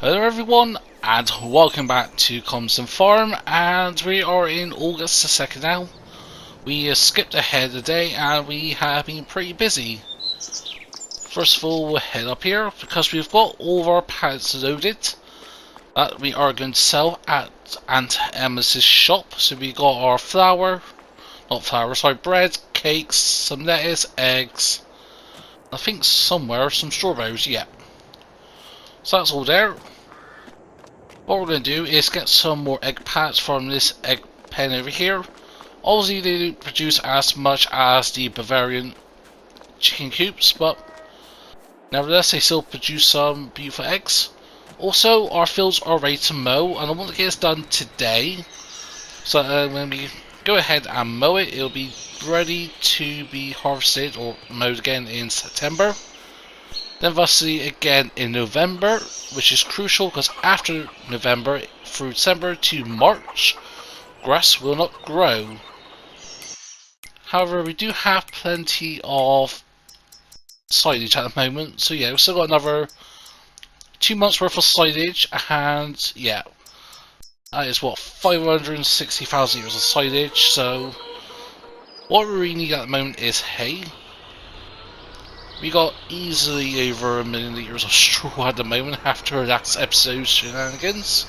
Hello everyone, and welcome back to Calmsden Farm, and we are in August the 2nd now. We skipped ahead a day and we have been pretty busy. First of all, we'll head up here because we've got all of our pallets loaded that we are going to sell at Aunt Emma's shop. So we got our bread, cakes, some lettuce, eggs, I think somewhere some strawberries, yeah. So that's all there. What we're going to do is get some more egg pallets from this egg pen over here. Obviously they don't produce as much as the Bavarian chicken coops, but nevertheless they still produce some beautiful eggs. Also, our fields are ready to mow, and I want to get this done today. So when we go ahead and mow it, it'll be ready to be harvested or mowed again in September. Then thusly again in November, which is crucial because after November through December to March, grass will not grow. However, we do have plenty of silage at the moment, so yeah, we've still got another 2 months worth of silage, and yeah, that is what, 560,000 litres of silage. So what we really need at the moment is hay. We got easily over 1 million litres of straw at the moment after last episode's shenanigans.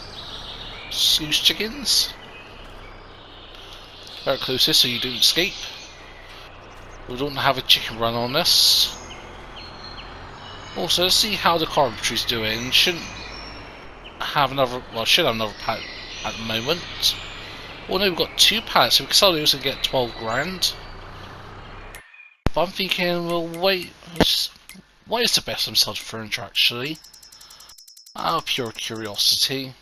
Goose chickens. Very closest so you don't escape. We don't have a chicken run on this. Also, let's see how the carpentry's doing. Shouldn't have another, well, should have another pallet at the moment. Well, no, we've got 2 pallets, so we can sell those and get 12 grand. But I'm thinking we'll wait. What is the best I'm selling furniture actually? Out of pure curiosity.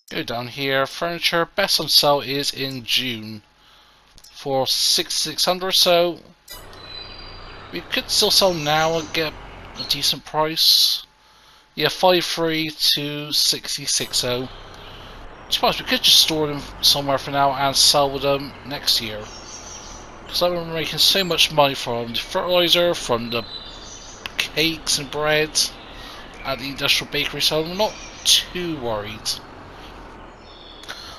Go down here. Furniture best on sale is in June for 6,600. So we could still sell now and get a decent price. Yeah, 53 to 66. Suppose we could just store them somewhere for now and sell them next year. Because I've been making so much money from the fertilizer, from the cakes and bread at the industrial bakery, so I'm not too worried.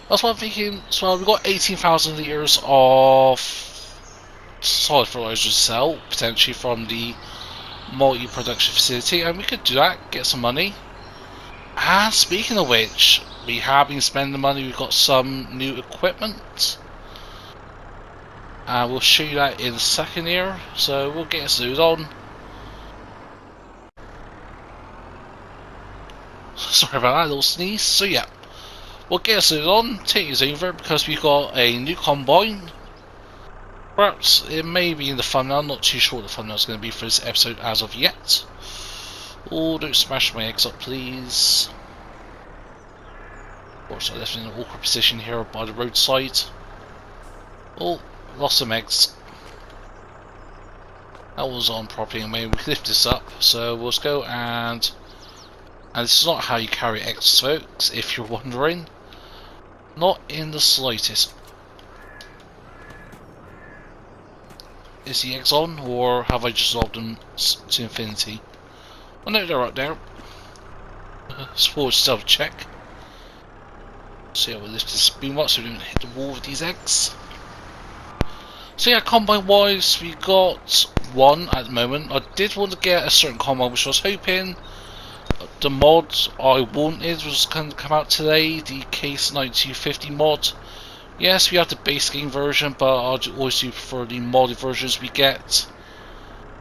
That's what I'm thinking. So we've got 18,000 litres of solid fertilizer to sell, potentially from the multi-production facility, and we could do that, get some money. And speaking of which, we have been spending money, we've got some new equipment. We'll show you that in a second here, so we'll get us those on. Sorry about that little sneeze. So yeah, we'll get us those on, take us over, because we've got a new combine. Perhaps it may be in the thumbnail, I'm not too sure what the thumbnail is going to be for this episode as of yet. Oh, don't smash my eggs up please. Of course, I left in an awkward position here by the roadside. Oh, lost some eggs. That was on properly, and maybe we can lift this up. So we'll just go and this is not how you carry eggs, folks, if you're wondering. Not in the slightest. Is the eggs on, or have I just solved them to infinity? Oh no, they're up there. So we'll just double check. See how we lift this beam up so we don't hit the wall with these eggs. So yeah, combine wise, we got one at the moment. I did want to get a certain combine which I was hoping the mod I wanted was going to come out today, the Case 9250 mod. Yes, we have the base game version, but I always do prefer the modded versions we get,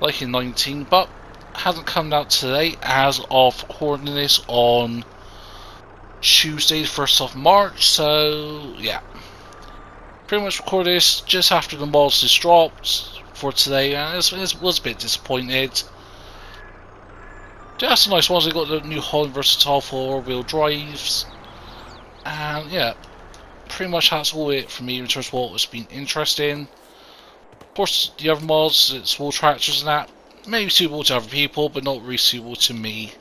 like in 19, but hasn't come out today as of recording this on Tuesday the 1st of March, so yeah. Pretty much recorded this just after the mods just dropped for today, and I was a bit disappointed. Just a nice ones. They got the new Holland Versatile 4-wheel drives, and yeah, pretty much that's all it for me in terms of what has been interesting. Of course, the other mods, it's small tractors and that, maybe suitable to other people, but not really suitable to me.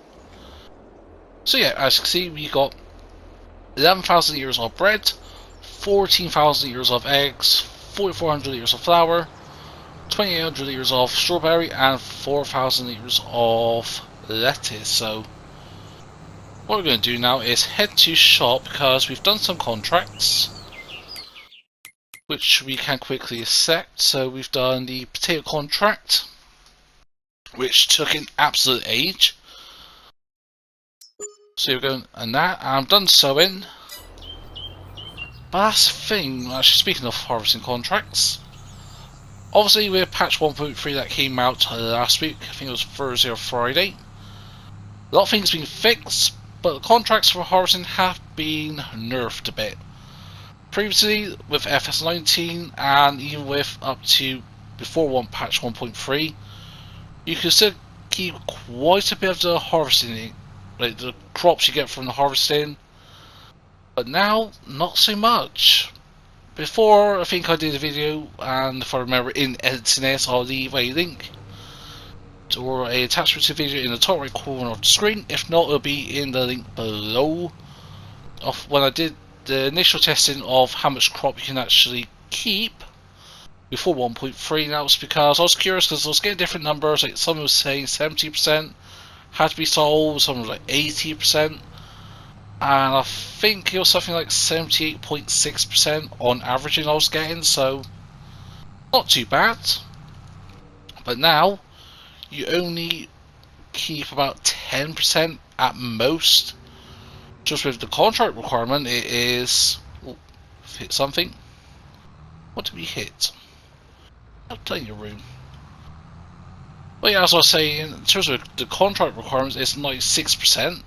So yeah, as you can see, we got 11,000 litres of bread, 14,000 litres of eggs, 4,400 litres of flour, 2,800 litres of strawberry, and 4,000 litres of lettuce. So What we're going to do now is head to shop because we've done some contracts which we can quickly accept. So we've done the potato contract, which took an absolute age. So you're going and that, and I'm done sowing. But that's the thing, actually speaking of harvesting contracts, obviously with patch 1.3 that came out last week, I think it was Thursday or Friday, a lot of things have been fixed, but the contracts for harvesting have been nerfed a bit. Previously with FS19 and even with up to before patch 1.3, you could still keep quite a bit of the harvesting, like the crops you get from the harvesting, but now not so much. Before, I think I did a video, and if I remember in editing this, I'll leave a link or a attachment to the video in the top right corner of the screen. If not, it'll be in the link below of when I did the initial testing of how much crop you can actually keep before 1.3. That was because I was curious, because I was getting different numbers. Like some was saying 70% had to be sold, some was like 80%, and I think it was something like 78.6% on averaging I was getting, so not too bad. But now you only keep about 10% at most. Just with the contract requirement, it is. Oh, hit something. What did we hit? I'll tell you, room. But yeah, as I was saying, in terms of the contract requirements, it's 96%,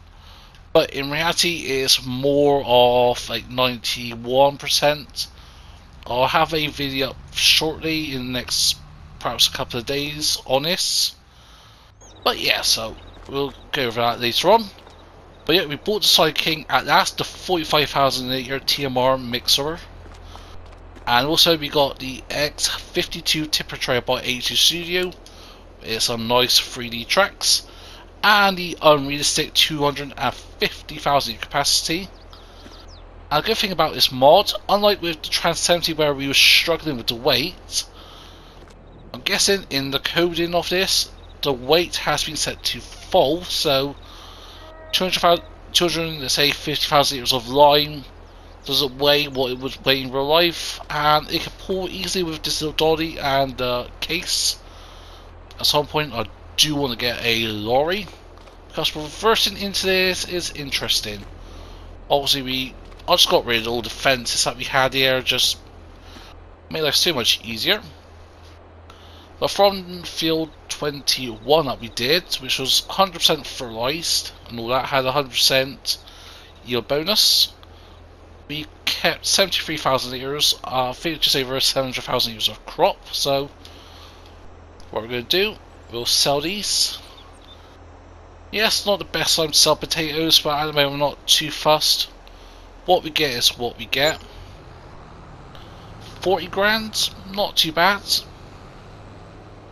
but in reality, it's more of like 91%. I'll have a video up shortly in the next perhaps a couple of days on this. But yeah, so we'll go over that later on. But yeah, we bought the Side King at last, the 45,000 litre TMR mixer. And also we got the X52 tipper tray by A2 Studio. It's some nice 3D tracks. And the unrealistic 250,000 litre capacity. And the good thing about this mod, unlike with the Trans 70 where we were struggling with the weight, I'm guessing in the coding of this, the weight has been set to full, so 200, let's say 50,000 litres of lime doesn't weigh what it would weigh in real life, and it can pull easily with this little dolly and case. At some point I do want to get a lorry, because reversing into this is interesting. Obviously I just got rid of all the fences that we had here, just made life so much easier. But from field 21 that we did, which was 100% fertilized and all that, had 100% yield bonus, we kept 73,000 litres, I think just over 700,000 litres of crop. So what we're going to do, we'll sell these. Yes, not the best time to sell potatoes, but at the moment I'm not too fussed. What we get is what we get. 40 grand, not too bad.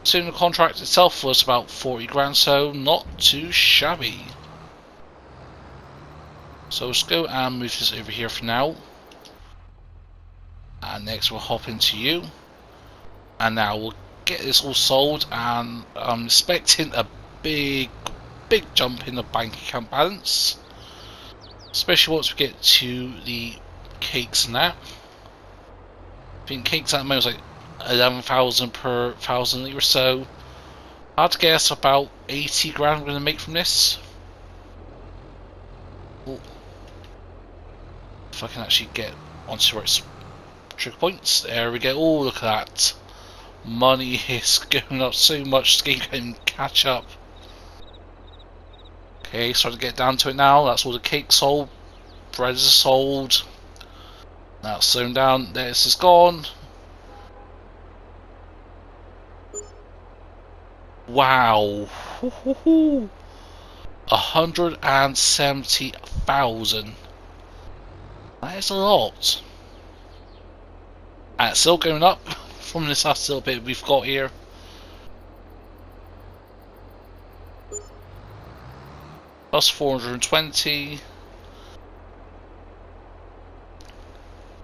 So the contract itself was about 40 grand, so not too shabby. So let's go and move this over here for now. And next we'll hop into you. And now we'll get this all sold, and I'm expecting a big jump in the bank account balance. Especially once we get to the cakes and that. I think cakes at the moment is like 11,000 per 1,000 litres, so I'd guess about 80 grand I'm going to make from this. Ooh. If I can actually get onto the right trigger points, there we go. Oh, look at that. Money is going up so much, the game can catch up. Okay, starting to get down to it now. That's all the cake sold, bread is sold. Now it's sewn down, this is gone. Wow, 170,000. That is a lot. And it's still going up from this last little bit we've got here. Plus 420.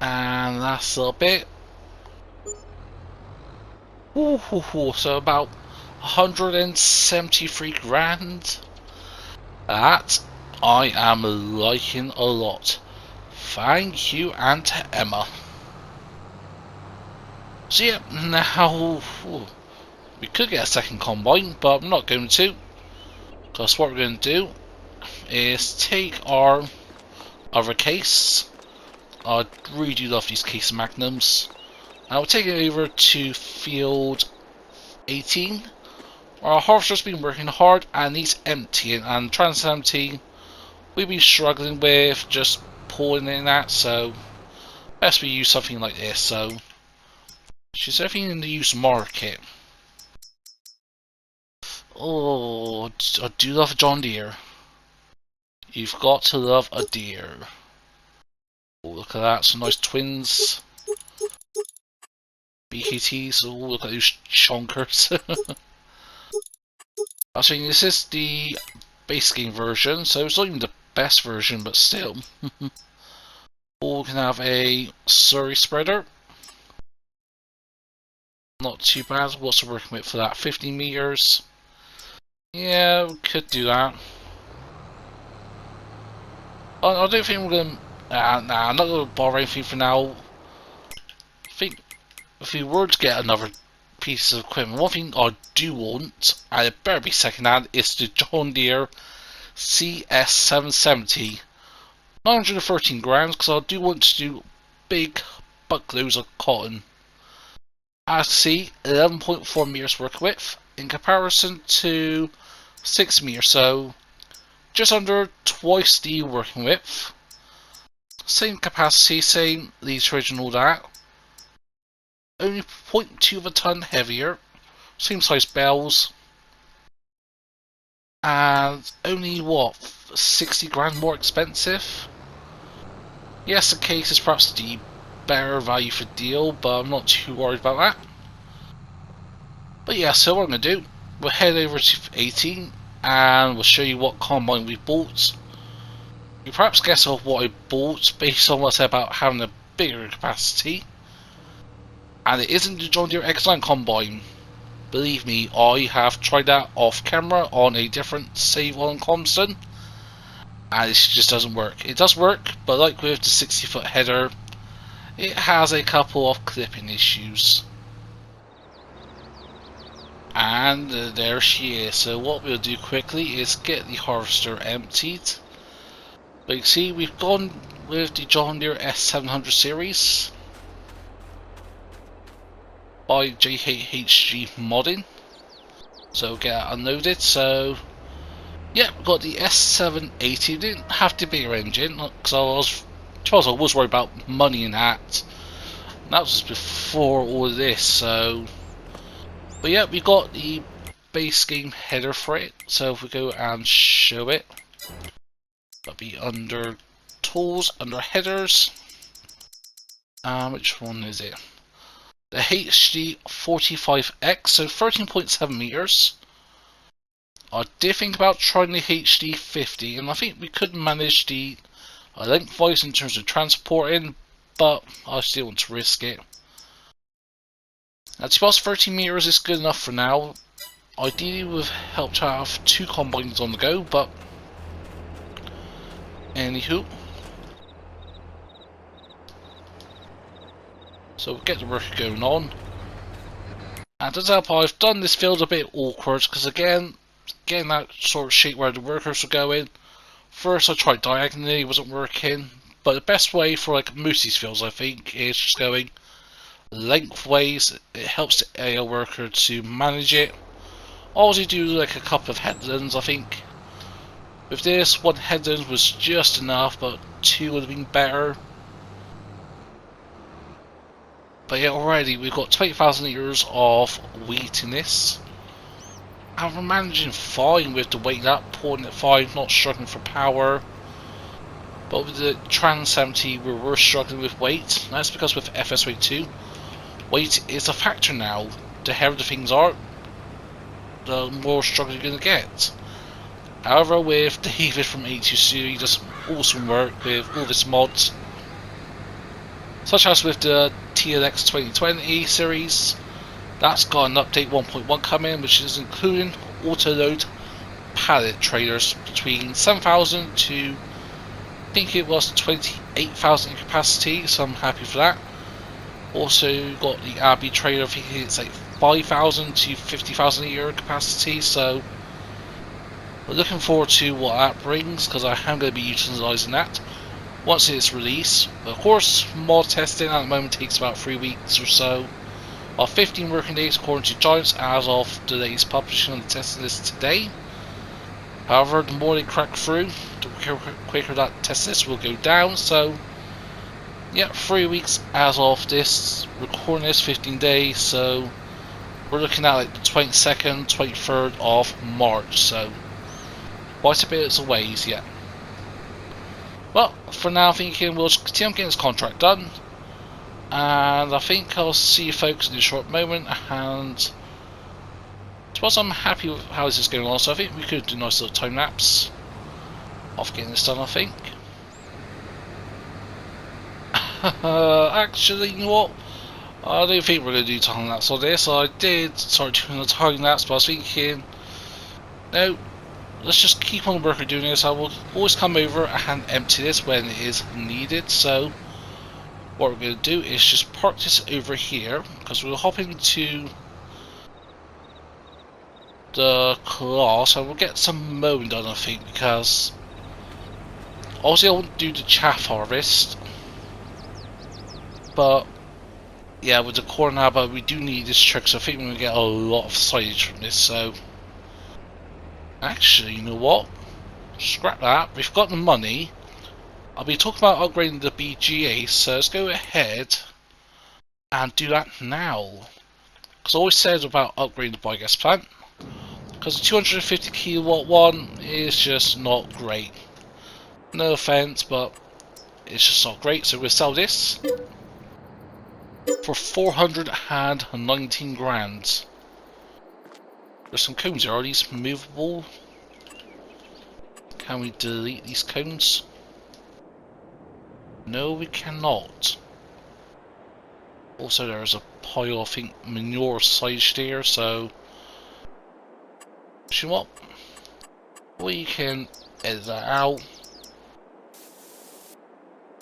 And last little bit. So about 173 grand. That I am liking a lot. Thank you, Aunt Emma. So yeah, now we could get a second combine, but I'm not going to. Because what we're going to do is take our other case. I really do love these case magnums. And we'll take it over to field 18. Our harvester's been working hard and he's emptying, and trying to empty, we've been struggling with just pulling in that, so best we use something like this. So she's everything in the used market. Oh, I do love a John Deere. You've got to love a Deere. Oh, look at that, some nice twins. BKTs, oh look at those chonkers. I think this is the base game version, so it's not even the best version, but still. We can have a Surrey spreader. Not too bad. What's the working with for that? 50 meters. Yeah, we could do that. I don't think we're going to... Nah, I'm not going to borrow anything for now. I think if we were to get another piece of equipment, one thing I do want, and it better be second hand, is the John Deere CS770. 913 grams, because I do want to do big buckloads of cotton. As you see, 11.4 meters work width in comparison to 6 meters, so just under twice the working width. Same capacity, same literage and all that. Only 0.2 of a ton heavier, same size bells, and only what, 60 grand more expensive? Yes, the case is perhaps the better value for deal, but I'm not too worried about that. But yeah, so what I'm going to do, we'll head over to 18 and we'll show you what combine we bought. You perhaps guess off what I bought based on what I said about having a bigger capacity. And it isn't the John Deere X9 combine. Believe me, I have tried that off camera on a different save on Calmsden, and it just doesn't work. It does work, but like with the 60-foot header, it has a couple of clipping issues. And there she is. So what we'll do quickly is get the harvester emptied. But you can see we've gone with the John Deere S700 series by JHG modding. So we'll get that unloaded. So yeah, we've got the S780. Didn't have the bigger engine because I was worried about money in that. And that was before all of this. So, but yeah, we got the base game header for it. So if we go and show it, that'll be under tools, under headers. Which one is it? The HD45X, so 13.7 meters. I did think about trying the HD50, and I think we could manage the lengthwise in terms of transporting, but I still want to risk it. Now, to pass 13 meters is good enough for now. Ideally, we've helped to have 2 combines on the go, but anywho. So we'll get the work going on. And as help, I've done this field a bit awkward because again, getting that sort of shape where the workers are going. First I tried diagonally, it wasn't working. But the best way for like most of these fields I think is just going lengthways. It helps the AL worker to manage it. Always you do like a couple of headlands I think. With this, 1 headland was just enough, but 2 would have been better. But yeah, already we've got 20,000 litres of wheat in this. And we're managing fine with the weight up, pulling it fine, not struggling for power. But with the Trans 70 we were struggling with weight. That's because with FS 2, weight is a factor now. The heavier the things are, the more struggle you're going to get. However, with David from 82C, he does awesome work with all his mods. Such as with the TLX 2020 series, that's got an update 1.1 coming, which is including auto load pallet trailers between 7,000 to I think it was 28,000 in capacity, so I'm happy for that. Also got the Abbey trailer, I think it's like 5,000 to 50,000 a year in capacity, so we're looking forward to what that brings, because I am going to be utilising that once it's released. But of course, mod testing at the moment takes about 3 weeks or so, or 15 working days according to Giants as of the latest publishing on the testing list today. However, the more they crack through, the quicker that test list will go down, so yeah, 3 weeks as of this recording this, 15 days, so we're looking at like the 22nd, 23rd of March, so quite a bit of ways yet. Well, for now I'm thinking we'll just continue getting this contract done, and I think I'll see you folks in a short moment, and I suppose I'm happy with how this is going on, so I think we could do a nice little time lapse of getting this done, I think. Actually, you know what? I don't think we're going to do time lapse on this. I did start doing a time lapse, but I was thinking, no, let's just keep on working doing this. I will always come over and empty this when it is needed. So, what we're going to do is just park this over here, because we'll hop into the class and we'll get some mowing done, I think, because obviously I won't do the chaff harvest, but yeah, with the corn now, but we do need this trick, so I think we're going to get a lot of silage from this. So actually, you know what, scrap that, we've got the money. I'll be talking about upgrading the BGA, so let's go ahead and do that now, because I always said about upgrading the biogas plant, because the 250 kilowatt one is just not great. No offense, but it's just not great. So we'll sell this for 419 grand. There's some cones here. Are these movable? Can we delete these cones? No, we cannot. Also, there's a pile of, I think, manure silage there, so you know what? We can edit that out.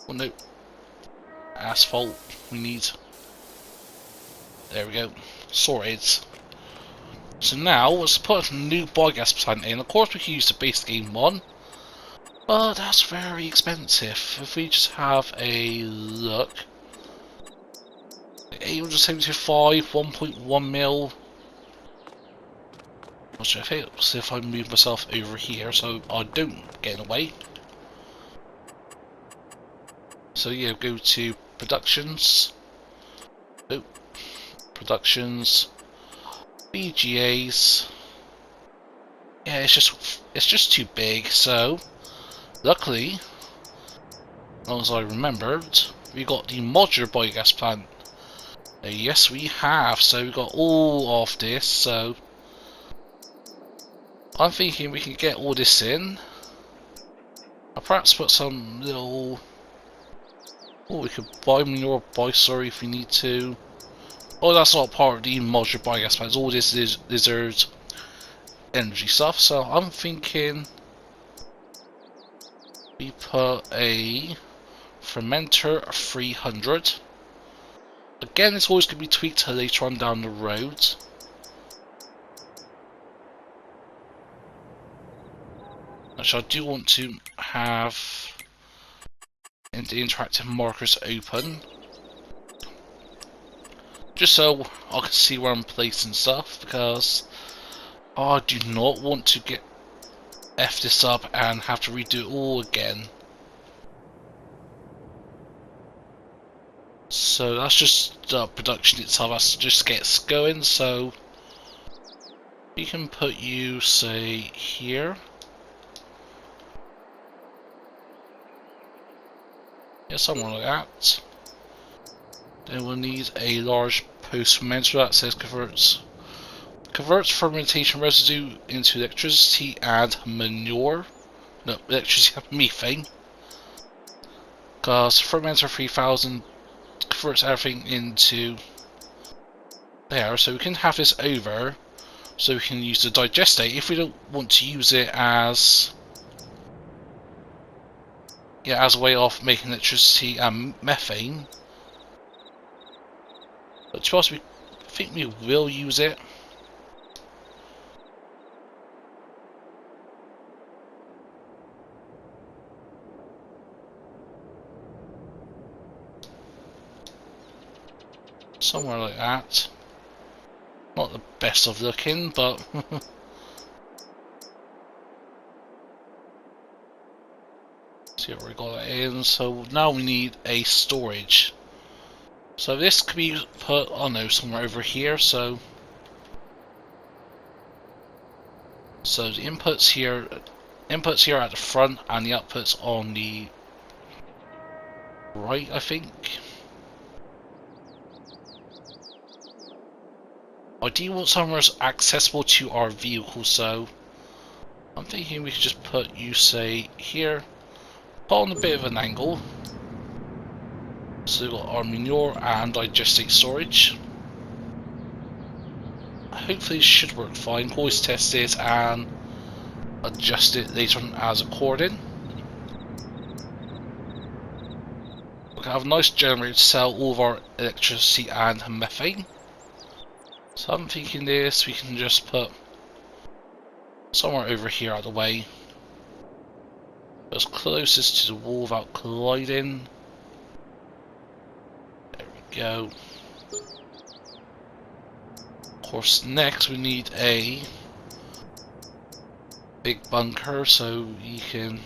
Oh no. Asphalt we need. There we go. Sorted. So now let's put a new biogas plant in. Of course we can use the base game one, but that's very expensive. If we just have a look, 875, 1.1 mil. What's your feel? See if I move myself over here so I don't get in the way. So yeah, go to productions. Oh, productions. BGAs. Yeah, it's just too big. So luckily, as long as I remembered, we got the modular biogas plant. Yes, we have. So we got all of this. So I'm thinking we can get all this in. I'll perhaps put some little. Oh, we could buy manure sorry if we need to. Oh, that's not part of the modular biogas plants. All this is lizard energy stuff. So I'm thinking we put a fermenter 300. Again, it's always going to be tweaked later on down the road. Actually, I do want to have the interactive markers open, just so I can see where I'm placing stuff, because I do not want to get F this up and have to redo it all again. So that's just the production itself, that's just gets going. So we can put you, say, here. Yeah, somewhere like that. Then we'll need a large post fermenter that says converts fermentation residue into electricity and manure. No, electricity and methane. Because fermenter 3000 converts everything into there, so we can have this over. So we can use the digestate if we don't want to use it as as a way of making electricity and methane. But to us, I think we will use it. Somewhere like that. Not the best of looking, but see what we got that in. So now we need a storage. So this could be put, oh no, somewhere over here. So the inputs here at the front, and the outputs on the right, I think. I do want somewhere accessible to our vehicle, so I'm thinking we could just put you, say, here, put on a bit of an angle. So we've got our manure and digestate storage. Hopefully it should work fine. Always test it and adjust it later on as according. We can have a nice generator to sell all of our electricity and methane. So I'm thinking this, we can just put somewhere over here out of the way, as closest to the wall without colliding. There we go. Of course, next we need a big bunker so you can.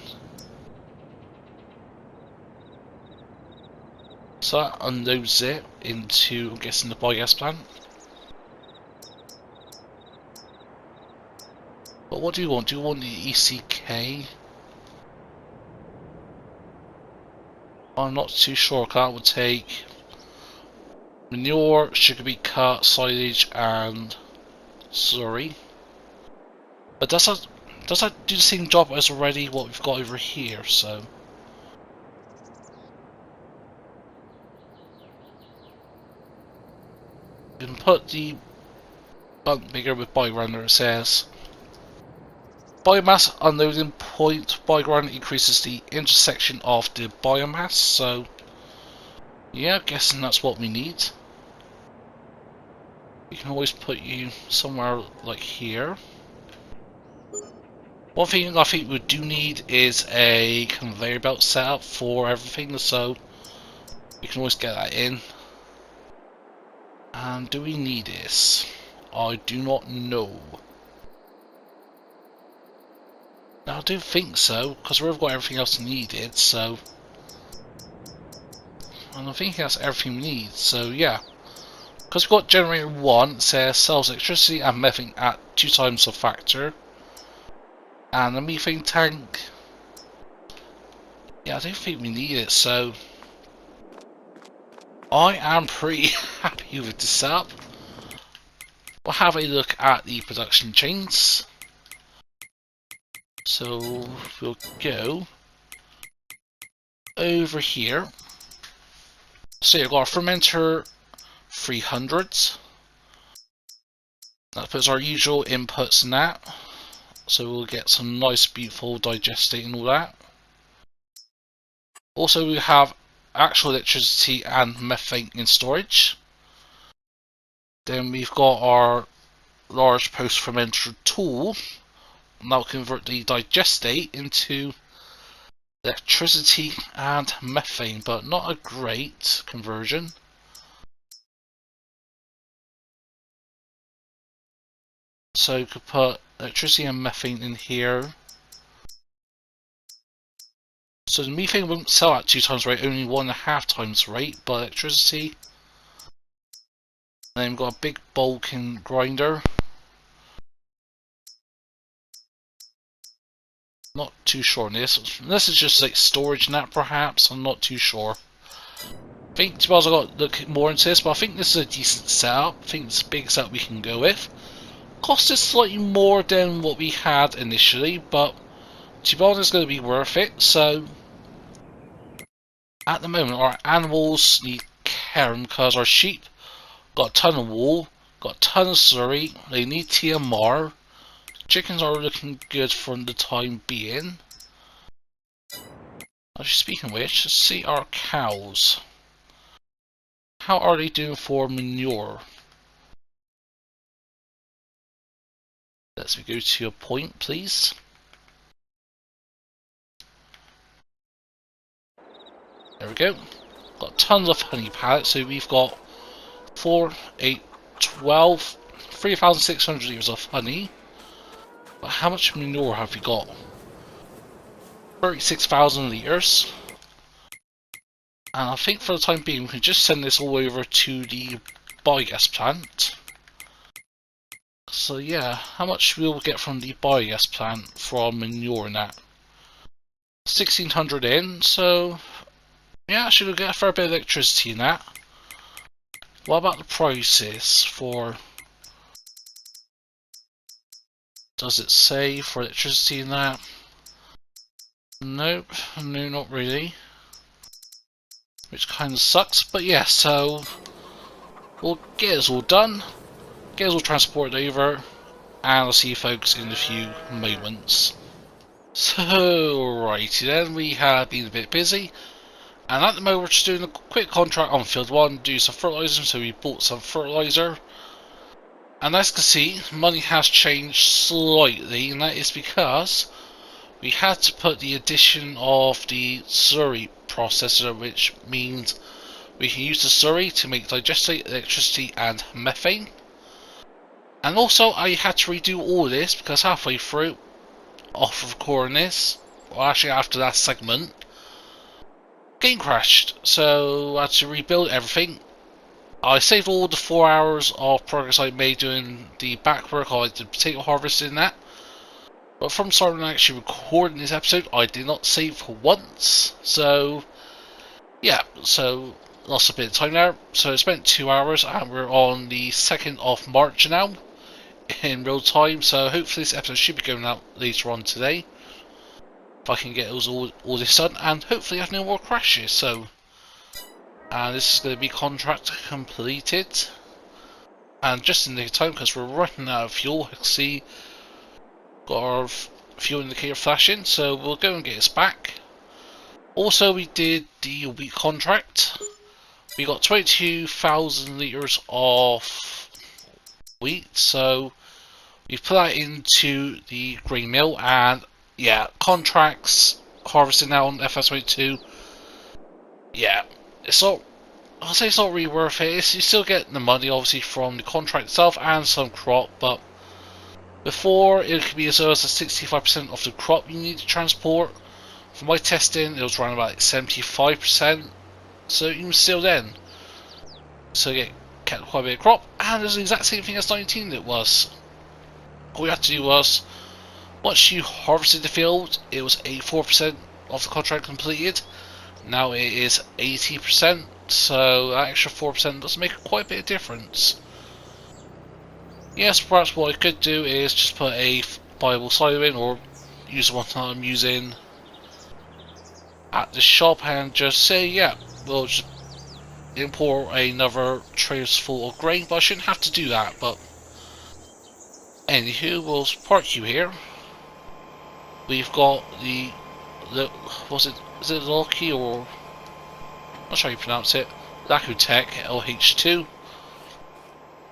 So that unloads it into, I'm guessing, the biogas plant. But what do you want? Do you want the ECK? I'm not too sure. That would take manure, sugar beet cut, silage, and slurry. But does that do the same job as already what we've got over here? So you can put the bunk bigger with biogram. It says biomass unloading point. Biogram increases the intersection of the biomass. So yeah, guessing that's what we need. You can always put you somewhere like here. One thing I think we do need is a conveyor belt setup for everything, so we can always get that in. And do we need this? I do not know. No, I don't think so, because we've got everything else needed, so. And I think that's everything we need, so yeah. Because we've got generator 1, it says sells electricity and methane at 2 times the factor. And the methane tank, yeah, I don't think we need it, so I am pretty happy with this setup. We'll have a look at the production chains. So we'll go over here. So you've got our fermenter 300. That puts our usual inputs in that. So we'll get some nice beautiful digestate and all that. Also we have actual electricity and methane in storage. Then we've got our large post fermenter tool. Now convert the digestate into electricity and methane, but not a great conversion. So you could put electricity and methane in here. So the methane won't sell at 2 times rate, only 1.5 times rate, but electricity. And then we've got a big bulking grinder. Not too sure on this. This is just like storage net, perhaps. I'm not too sure. I think, to be honest, I've got to look more into this, but I think this is a decent setup. I think it's a big setup we can go with. Cost is slightly more than what we had initially, but to be honest, it's going to be worth it. So, at the moment, our animals need caring because our sheep got a ton of wool, Got tons of slurry. They need TMR. Chickens are looking good for the time being. Actually, speaking of which, let's see our cows. How are they doing for manure? Let's go to a point, please. There we go. Got tons of honey pallets, so we've got 4, 8, 12, 3,600 litres of honey. But how much manure have we got? 36,000 litres. And I think for the time being we can just send this all over to the biogas plant. So yeah, how much will we get from the biogas plant for manure and that? 1,600 in, so yeah, should get a fair bit of electricity in that. What about the prices for... Does it say for electricity in that? Nope, no, not really. Which kind of sucks, but yeah, so we'll get this all done, get this all transported over, and I'll see you folks in a few moments. So, righty then, we have been a bit busy, and at the moment we're just doing a quick contract on field 1, do some fertilizer, so we bought some fertilizer. And as you can see, money has changed slightly, and that is because we had to put the addition of the slurry processor, which means we can use the slurry to make digestate, electricity and methane. And also I had to redo all of this because halfway through off of recording this, well actually after that segment, game crashed, so I had to rebuild everything. I saved all the 4 hours of progress I made doing the back work, I did potato harvesting and that. But from starting actually recording this episode, I did not save for once. So, yeah, so lost a bit of time there. So I spent 2 hours and we're on the 2nd of March now in real time. So hopefully this episode should be going out later on today. If I can get all this done, and hopefully I have no more crashes. So, and this is going to be contract completed. And just in the time, because we're running out of fuel, I can see got our fuel indicator flashing, so we'll go and get this back. Also, we did the wheat contract. We got 22,000 litres of wheat, so we put that into the grain mill, and yeah, contracts harvesting now on FS22. Yeah, it's not. I'll say it's not really worth it. You still get the money obviously from the contract itself and some crop, but before it could be as low as 65% of the crop you need to transport. For my testing, it was around about 75%. So even still then, so you get quite a bit of crop, and it's the exact same thing as 19 it was. All you had to do was, once you harvested the field, it was 84% of the contract completed. Now it is 80%, so that extra 4% does make quite a bit of difference. Yes, perhaps what I could do is just put a viable silo in, or use the one that I'm using at the shop and just say, yeah, we'll just import another tray full of grain, but I shouldn't have to do that. But anywho, we'll park you here. We've got the is it Loki, or I'm not sure how you pronounce it, Lakutech LH2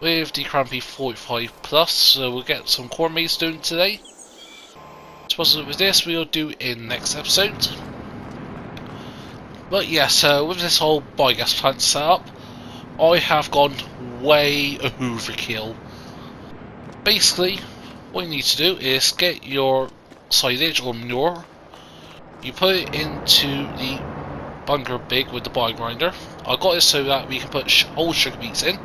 with the Crampy 45 Plus, so we'll get some corn maze doing today. Suppose with this we'll do in next episode. But yeah, so with this whole biogas plant set up, I have gone way overkill. Basically, what you need to do is get your silage or manure, you put it into the bunker big with the bio grinder. I got it so that we can put whole sugar beets in.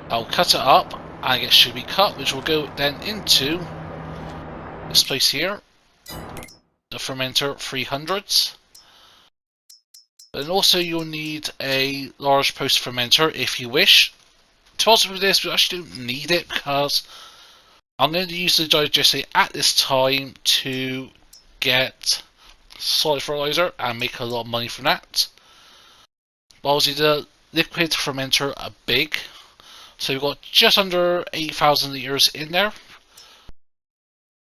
I'll cut it up and get sugar beet cut, which will go then into this place here, the fermenter 300s. And also you'll need a large post fermenter if you wish. To also with this, we actually don't need it because I'm going to use the digestate at this time to get solid fertilizer and make a lot of money from that. But obviously the liquid fermenter are big, So we've got just under 8,000 litres in there.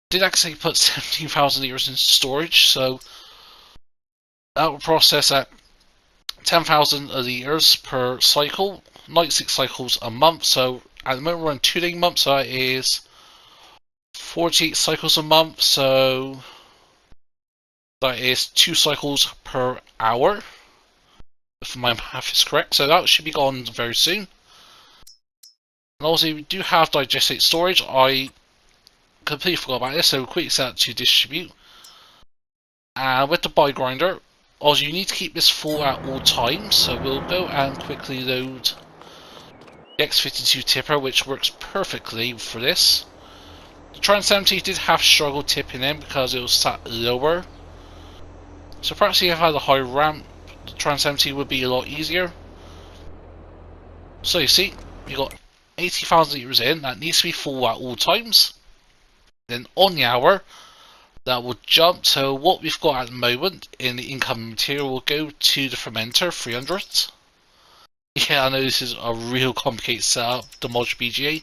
Did actually put 17,000 litres in storage, so that will process at 10,000 litres per cycle, 96 cycles a month. So at the moment we're on 2-day month, so that is 48 cycles a month, so that is 2 cycles per hour, if my math is correct. So that should be gone very soon. And also we do have digestate storage. I completely forgot about this, so we'll quickly set it to distribute. And with the buy grinder, also you need to keep this full at all times, so we'll go and quickly load the X52 tipper, which works perfectly for this. The Trans 70 did have struggle tipping in because it was sat lower, so perhaps if you had a high ramp, the Trans 70 would be a lot easier. So you see, you got 80,000 litres in, that needs to be full at all times. Then on the hour, that will jump. So what we've got at the moment in the incoming material will go to the fermenter 300. Yeah, I know this is a real complicated setup, the Modular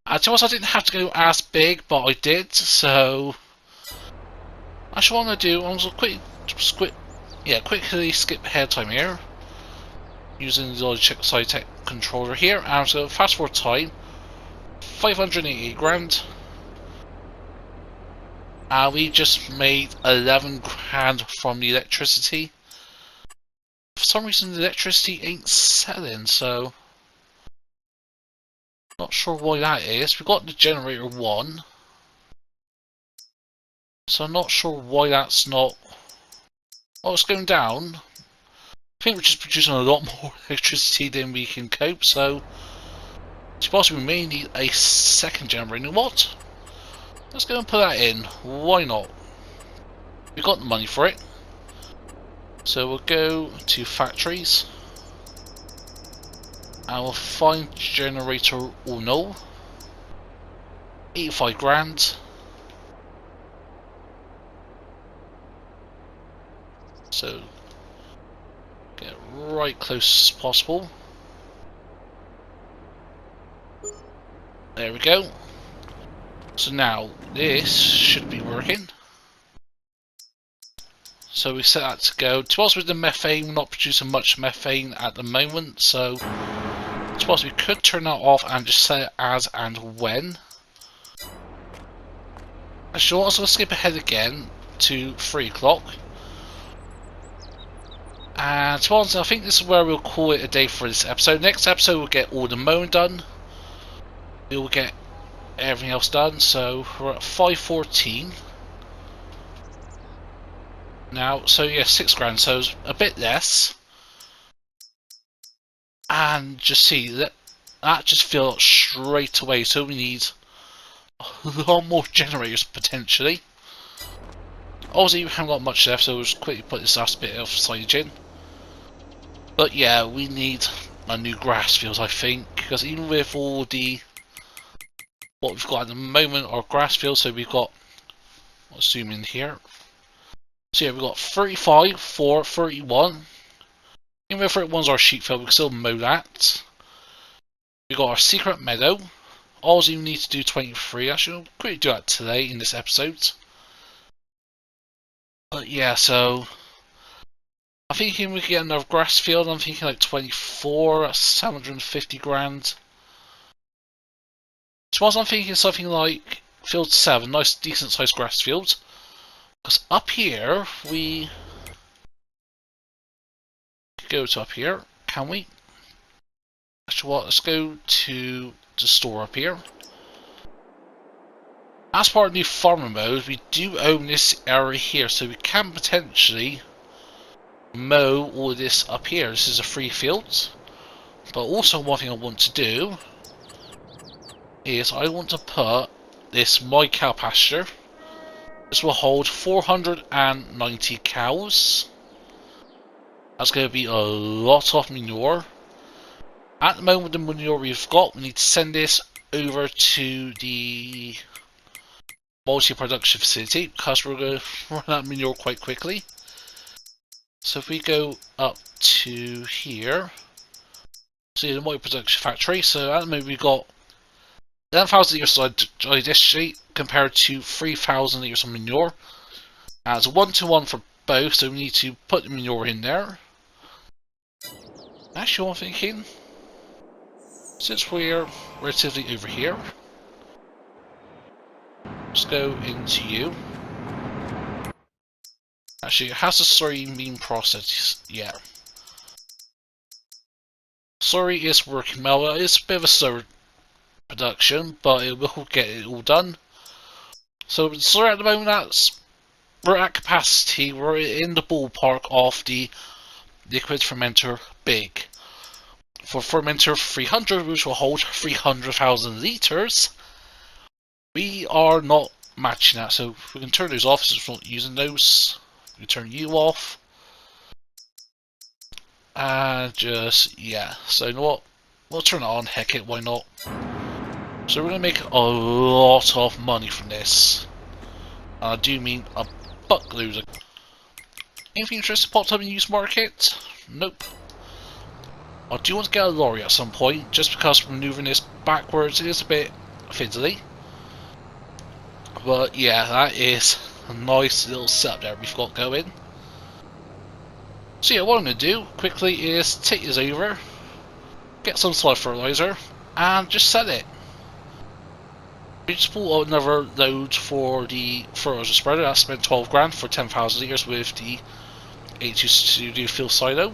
BGA. To us, I didn't have to go as big, but I did. So actually, what I'm going to do, I'm going to quickly skip ahead time here using the Logitech controller here, and I'm going to fast forward time 588 grand. We just made 11 grand from the electricity. For some reason the electricity ain't selling, so not sure why that is. We've got the generator 1, so I'm not sure why that's not... Oh, it's going down. I think we're just producing a lot more electricity than we can cope, so I suppose we may need a second generator. You know what? Let's go and put that in. Why not? We've got the money for it. So we'll go to factories. And we'll find generator 1. 85 grand. So get right close as possible. There we go. So now this should be working. So we set that to go. To us with the methane, we're not producing much methane at the moment, so I suppose we could turn that off and just set it as and when. I should also skip ahead again to 3 o'clock. And to us, I think this is where we'll call it a day for this episode. Next episode we'll get all the mowing done. We will get everything else done, so we're at 514 now. So yeah, 6 grand, so it's a bit less. And just see that just filled straight away, so we need a lot more generators potentially. Obviously we haven't got much left, so we'll just quickly put this last bit of silage in. But yeah, we need a new grass field, I think, because even with all the what we've got at the moment are grass fields, so we've got, I'll zoom in here. So yeah, we've got 35 for 31. Even though 31's our sheep field, we can still mow that. We've got our secret meadow. All you need to do 23. Actually, I'll quickly do that today in this episode. But yeah, so I'm thinking we can get another grass field. I'm thinking like 24, that's 750 grand. So I'm thinking something like field 7, nice decent sized grass field. Because up here we could go to up here, can we? Actually what, let's go to the store up here. As part of new farmer mode, we do own this area here, so we can potentially mow all of this up here. This is a free field. But also one thing I want to do is I want to put this my cow pasture. This will hold 490 cows. That's going to be a lot of manure. At the moment, the manure we've got, we need to send this over to the multi-production facility because we're going to run out of manure quite quickly. So if we go up to here, See the white production factory. So at the moment we've got 11,000 litres of digestiate compared to 3,000 litres of manure. And it's a 1-to-1 for both, so we need to put the manure in there. Actually, I'm thinking, since we're relatively over here, let's go into you. Actually, it has the slurry being processed yet? Slurry is working well. It's a bit of a slow production, but it will get it all done. So with slurry at the moment, we're at capacity. We're in the ballpark of the liquid fermenter big. For fermenter 300, which will hold 300,000 litres, we are not matching that. So we can turn those off since we're not using those. We turn you off. And just, yeah. So you know what? We'll turn it on. Heck it, why not? So we're going to make a lot of money from this. I do mean a buttload of. Anything interesting popped up in the used market? Nope. I do want to get a lorry at some point, just because maneuvering this backwards is a bit fiddly. But yeah, that is a nice little setup there we've got going. So yeah, what I'm going to do quickly is take this over, get some soil fertilizer, and just sell it. We just bought another load for the fertilizer spreader. I spent 12 grand for 10,000 litres with the H2 Studio Field Silo.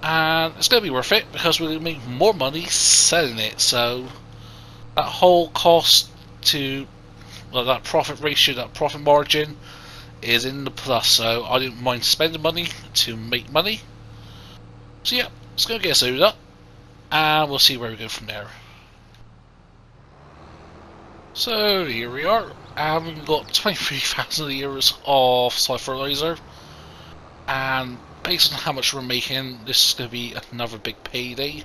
And it's going to be worth it because we're going to make more money selling it. So that whole cost to, well, that profit ratio, that profit margin is in the plus. So I didn't mind spending money to make money. So yeah, it's going to get us loaded up and we'll see where we go from there. So here we are, and we've got 23,000 litres of soil fertilizer, and based on how much we're making, this is going to be another big payday.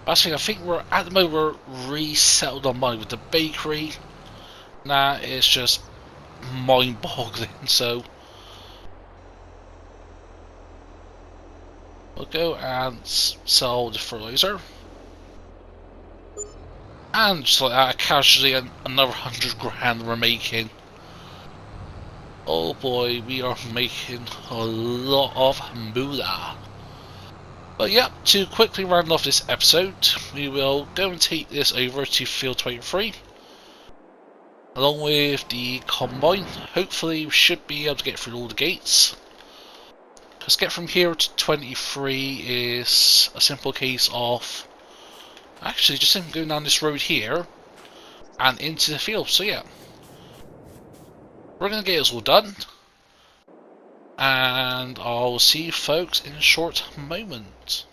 Actually, I think we're at the moment we're resettled on money with the bakery. Nah, it's just mind-boggling. So we'll go and sell the fertilizer. And just like that, casually another 100 grand we're making. Oh boy, we are making a lot of moolah. But yeah, to quickly round off this episode, we will go and take this over to Field 23. Along with the combine. Hopefully we should be able to get through all the gates. Because get from here to 23 is a simple case of actually just going down this road here and into the field. So yeah, we're going to get this all done, and I'll see you folks in a short moment.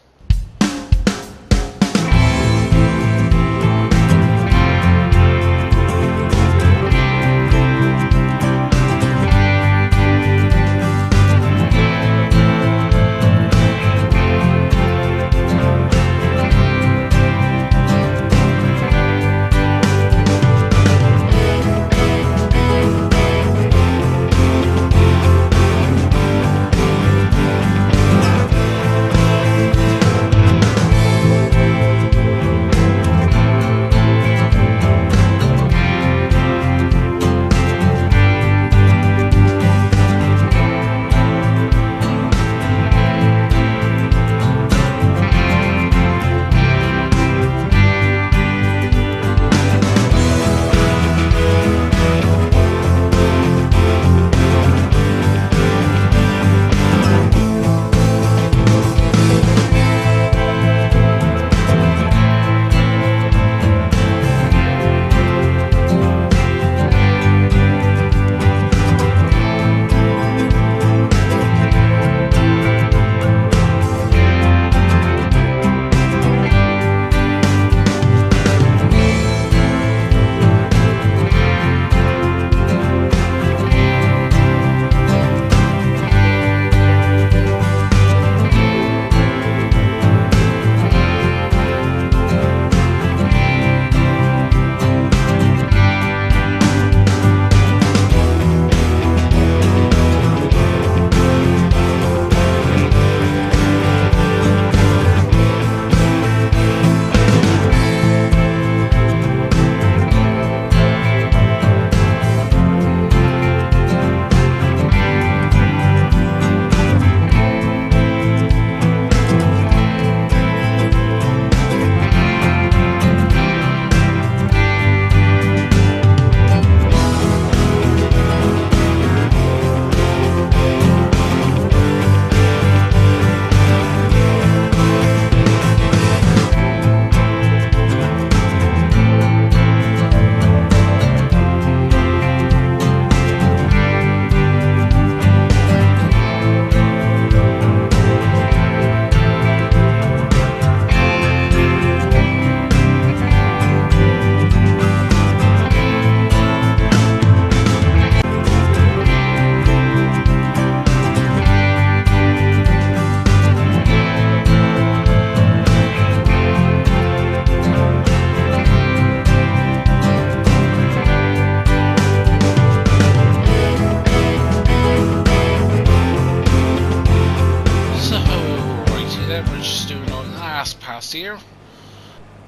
past year.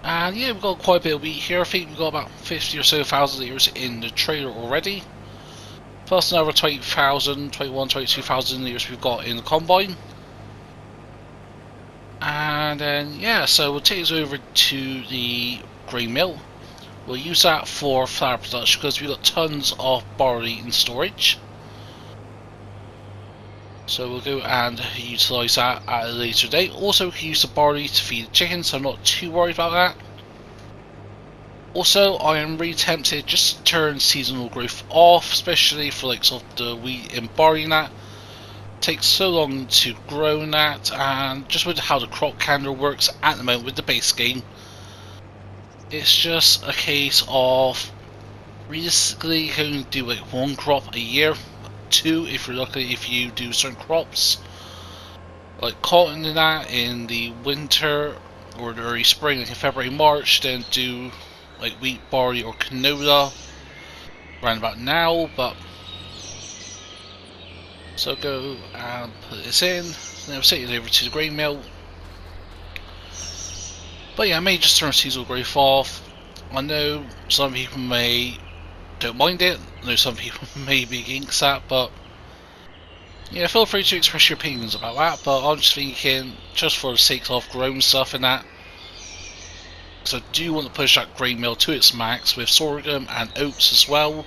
And yeah, we've got quite a bit of wheat here. I think we've got about 50 or so thousand litres in the trailer already. Plus another 20,000, 21, 22,000 litres we've got in the combine. And then yeah, so we'll take us over to the grain mill. We'll use that for flour production because we've got tons of barley in storage. So we'll go and utilise that at a later date. Also, we can use the barley to feed the chickens, so I'm not too worried about that. Also, I am really tempted just to turn seasonal growth off, especially for like sort of the wheat and barley and that. It takes so long to grow in that, and just with how the crop calendar works at the moment with the base game, it's just a case of realistically you can do like one crop a year. Two if you're lucky if you do certain crops like cotton and that in the winter or the early spring, like in February, March, then do like wheat, barley or canola around about now. But so go and put this in, then I'll take it over to the grain mill. But yeah, I may just turn seasonal growth off. I know some people don't mind it. I know some people may be against that, but yeah, feel free to express your opinions about that. But I'm just thinking, just for the sake of growing stuff and that, because I do want to push that grain mill to its max with sorghum and oats as well,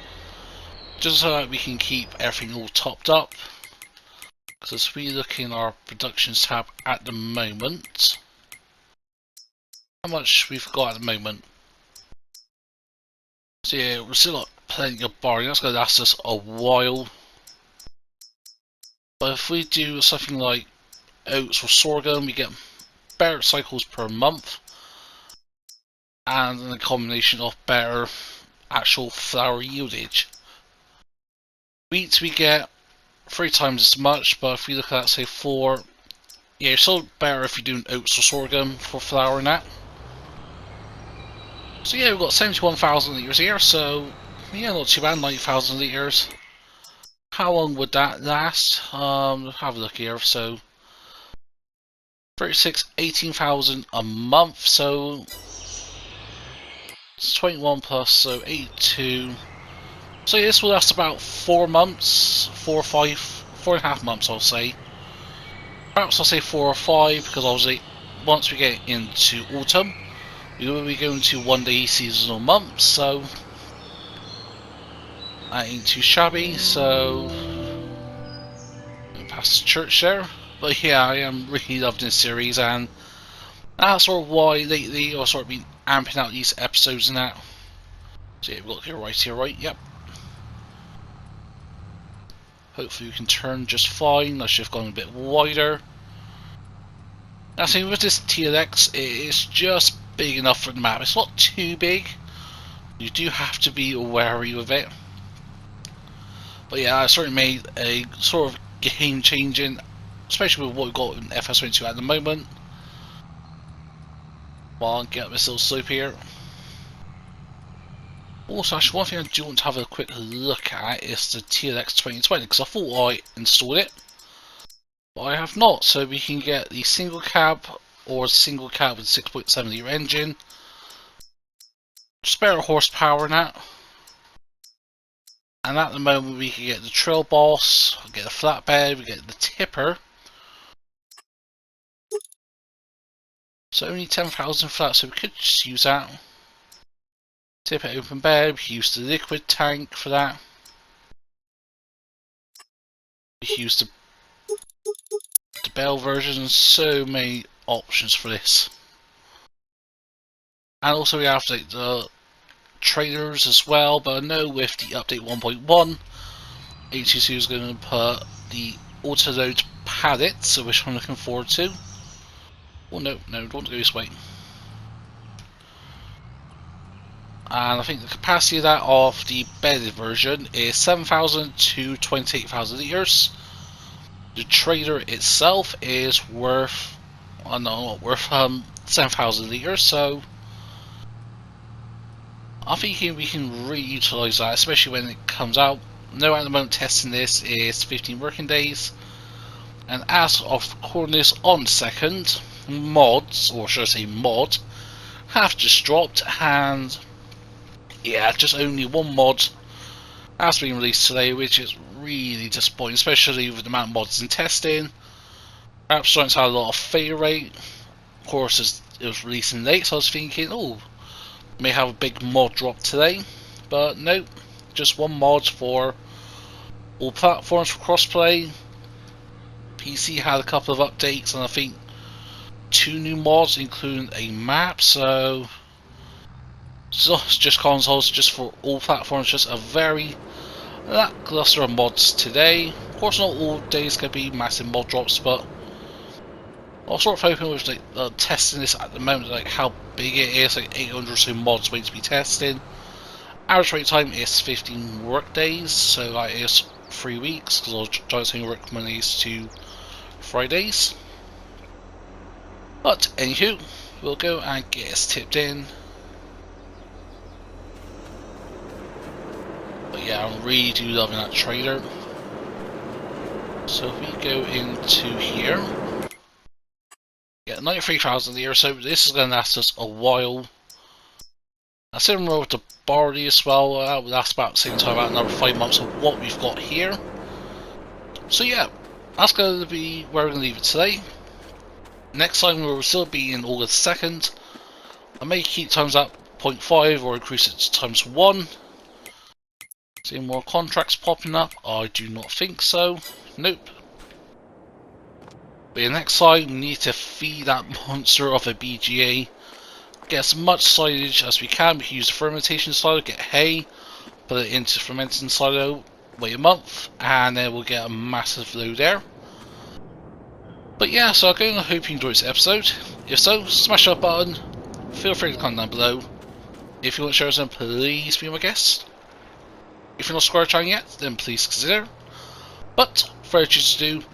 just so that we can keep everything all topped up. Because as we look in our productions tab at the moment, how much we've got at the moment. So yeah, we've still got plenty of barley. That's going to last us a while. But if we do something like oats or sorghum, we get better cycles per month, and a combination of better actual flour yieldage. Wheat we get 3 times as much, but if we look at say 4, yeah, it's still better if you're doing oats or sorghum for flour and that. So yeah, we've got 71,000 litres here, so yeah, not too bad, 90,000 litres. How long would that last? Have a look here. So 36, 18,000 a month. So it's 21 plus, so 82. So yeah, this will last about 4 months, 4 or 5, 4.5 months, I'll say. Perhaps I'll say 4 or 5 because obviously once we get into autumn, we will be going to 1-day seasonal months. So that ain't too shabby. So past the church there. But yeah, I am really loving this series, and that's sort of why lately I've sort of been amping out these episodes and that. So yeah, we've got here, right, yep. Hopefully we can turn just fine. I should have gone a bit wider. Now see, with this TLX, it's just big enough for the map. It's not too big. You do have to be wary with it. But yeah, I certainly made a sort of game changing, especially with what we've got in FS22 at the moment. Well, I'll get up this little slope here. Also, actually, one thing I do want to have a quick look at is the TLX 2020, because I thought I installed it, but I have not. So we can get the single cab or single cab with 6.7 litre engine, spare horsepower in that. And at the moment we can get the Trail Boss, we get the flatbed, we get the tipper. So only 10,000 for that, so we could just use that. Tipper open bed, we can use the liquid tank for that. We can use the bell version, so many options for this. And also we have the trailers as well, but I know with the update 1.1, HTC is going to put the auto-load pallets, which I'm looking forward to. Oh no, don't want to go this way. And I think the capacity of that of the bedded version is 7,000 to 28,000 litres. The trailer itself is worth, oh no, not worth 7,000 litres, so I think we can re-utilise that, especially when it comes out. No, at the moment testing this is 15 working days. And as of recording this on 2nd, mods, or should I say mod, have just dropped, and yeah, just only one mod has been released today, which is really disappointing, especially with the amount of mods in testing. Perhaps starting to have a lot of failure rate. Of course, it was releasing late, so I was thinking, oh, may have a big mod drop today, but nope, just one mod for all platforms for crossplay. PC had a couple of updates, and I think 2 new mods, including a map. So it's just consoles, just for all platforms. Just a very lackluster of mods today. Of course, not all days can be massive mod drops, but I was sort of hoping with like testing this at the moment, like how big it is, like 800 or so mods waiting to be tested. Average wait time is 15 work days, so like it's 3 weeks, because I was trying to work Mondays to Fridays. But anywho, we'll go and get us tipped in. But yeah, I'm really do loving that trailer. So if we go into here, yeah, 93,000 here, so this is going to last us a while. Similar with the barley as well, that will last about the same time, about another 5 months of what we've got here. So yeah, that's going to be where we're going to leave it today. Next time we will still be in August 2nd. I may keep times at 0.5 or increase it to times 1. See more contracts popping up? I do not think so. Nope. But yeah, next time we need to feed that monster of a BGA. Get as much silage as we can. We can use the fermentation silo, get hay, put it into fermenting silo, wait a month, and then we'll get a massive load there. But yeah, so I hope you enjoyed this episode. If so, smash that button. Feel free to comment down below. If you want to share something, please be my guest. If you're not subscribed to the channel yet, then please consider. But for what you to do,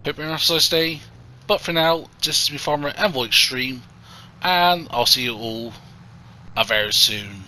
hope you're having a nice day. But for now, this is me farmer EnvoyXtreme, and I'll see you all very soon.